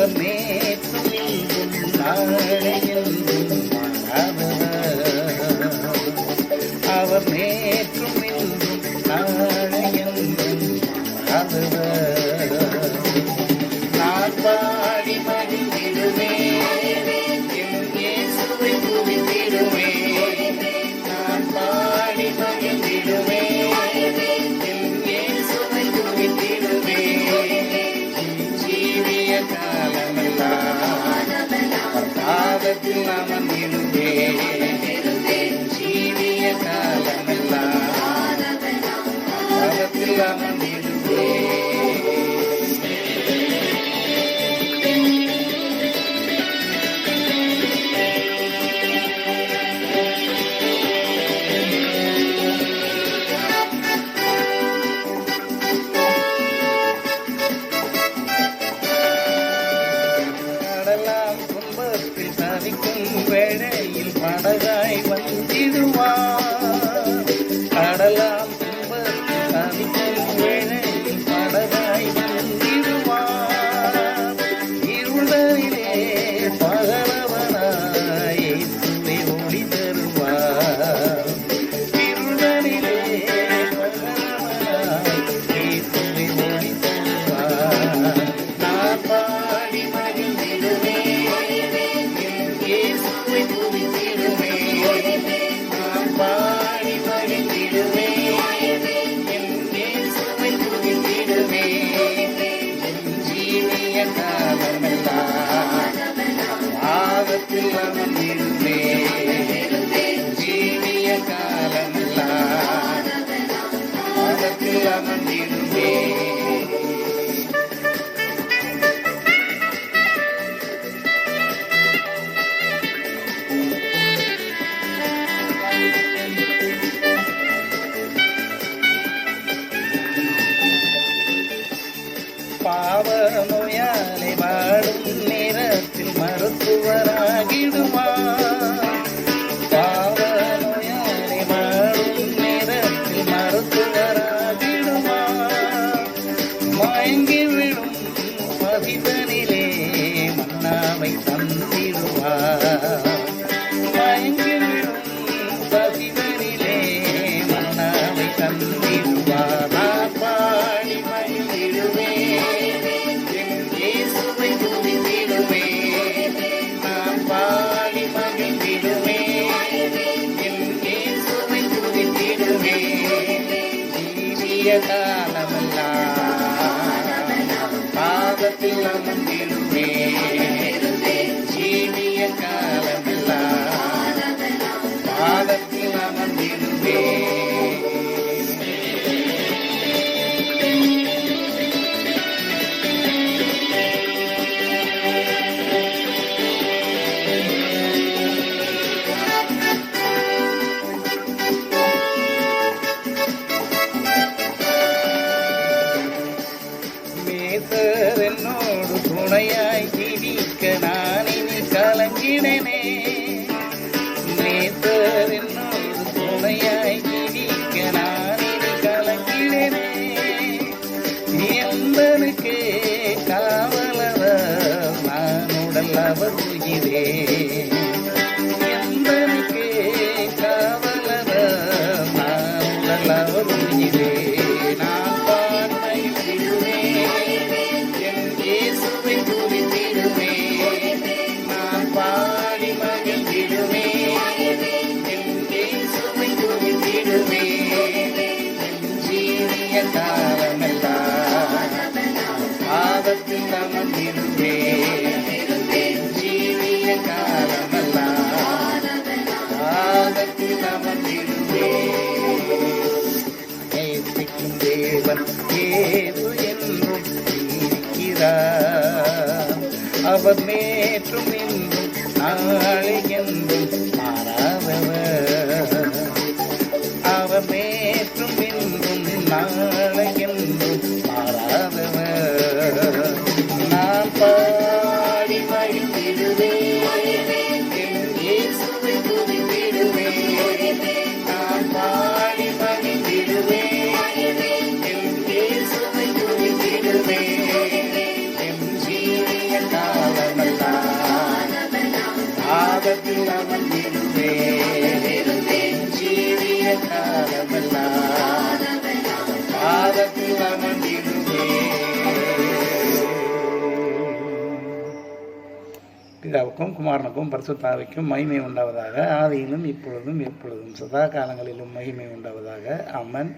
அவர் நேற்றும் இன்றும் நாளையென்றும் மாறாதவர். அவர் நேற்றும் இன்றும் நாளையென்றும் மாறாதவர். நான் பாடி மகிழ்ந்திடுவேன், என் இயேசுவை துதித்திடுவேன். நான் பாடி மகிழ்ந்திடுவேன், என் இயேசுவை துதித்திடுவேன். ஜீவிய காலமெல்லாம் பாதத்தில் அமர்ந்திடுவேன். ஜீவிய காலமெல்லாம் பாதத்தில் அமர்ந்திடுவேன். வேளையில் படகாய் வந்திடுவார். கடலாம் துன்பத்தில் தவிக்கும் வேளையில் படகாய் வந்திடுவார். இருளரிலே பகலவனாய் இயேசுவே ஒளி தருவார். இருளரிலே பகலவனாய் இயேசுவே ஒளி தருவார். நான் பாடி மகிழ்ந்திடுவேன், இயேசுவை துதித்திடுவேன். நான் பாடி மகிழ்ந்திடுவேன், என் இயேசுவை துதித்திடுவேன். என் ஜீவிய காலமெல்லாம் பாதத்தில் அமர்ந்திடுவேன். ஜீவிய காலமெல்லாம் பாதத்தில் அமர்ந்திடுவேன். பாவ நோயாளி வாடும் நேரத்தில் மருத்துவராகிடுவார். பாவ நோயாளி வாடும் நேரத்தில் மருத்துவராகிடுவார். மயங்கி விடும் பதிதனிலே மன்னாவை தந்திடுவார். மயங்கி விடும் பதிதனிலே மன்னாவை தந்திடுவார். நான் பாடி மகிழ்ந்திடுவேன், என் இயேசுவை துதித்திடுவேன். நான் பாடி மகிழ்ந்திடுவேன், என் இயேசுவை துதித்திடுவேன். ஜீவிய காலமெல்லாம் பாதத்தில் அமர்ந்திடுவேன். ஜீவிய காலமெல்லாம் பாதத்தில் அமர்ந்திடுவேன். என்னோடு துணையாய் ஜீவிக்க நான் இனி கலங்கிடனே. நேசர் என்னோடு துணையாய் ஜீவிக்க நான் இனி கலங்கிடனே. எந்தனுக்கே காவலவர் நான் உடல் அவர் உயிரே. எந்தனுக்கே காவலவர் நான் உடல் அவர் உயிரே. நான் இயேசுவை துதித்திடுவேன். நான் பாடி மகிழ்ந்திடுவேன், என் இயேசுவை துதித்திடுவேன். என் ஜீவிய காலமெல்லாம் பாதத்தில் அமர்ந்திடுவேன். ஜீவிய காலமெல்லாம் பாதத்தில் அமர்ந்திடுவேன். நேசிக்கும் தேவன் இயேசு என்றும் அவர் நேற்றும் இன்றும் நாளை என்றும் மாறாதவர். அவர் நேற்றும் இன்றும் நாளை என்றும் மாறாதவர். நான் பாடி மகிழ்ந்திடுவேன், என் இயேசுவை துதித்திடுவேன். நான் பாடி மகிழ்ந்திடுவேன், என் இயேசுவை துதித்திடுவேன். என் ஜீவிய அமர்ந்திடுவே. பிதாவுக்கும் குமாரனுக்கும் பரிசுத்தாவிக்கும் மகிமை உண்டாவதாக. ஆதியிலும் இப்பொழுதும் எப்பொழுதும் சதா காலங்களிலும் மகிமை உண்டாவதாக. ஆமென்.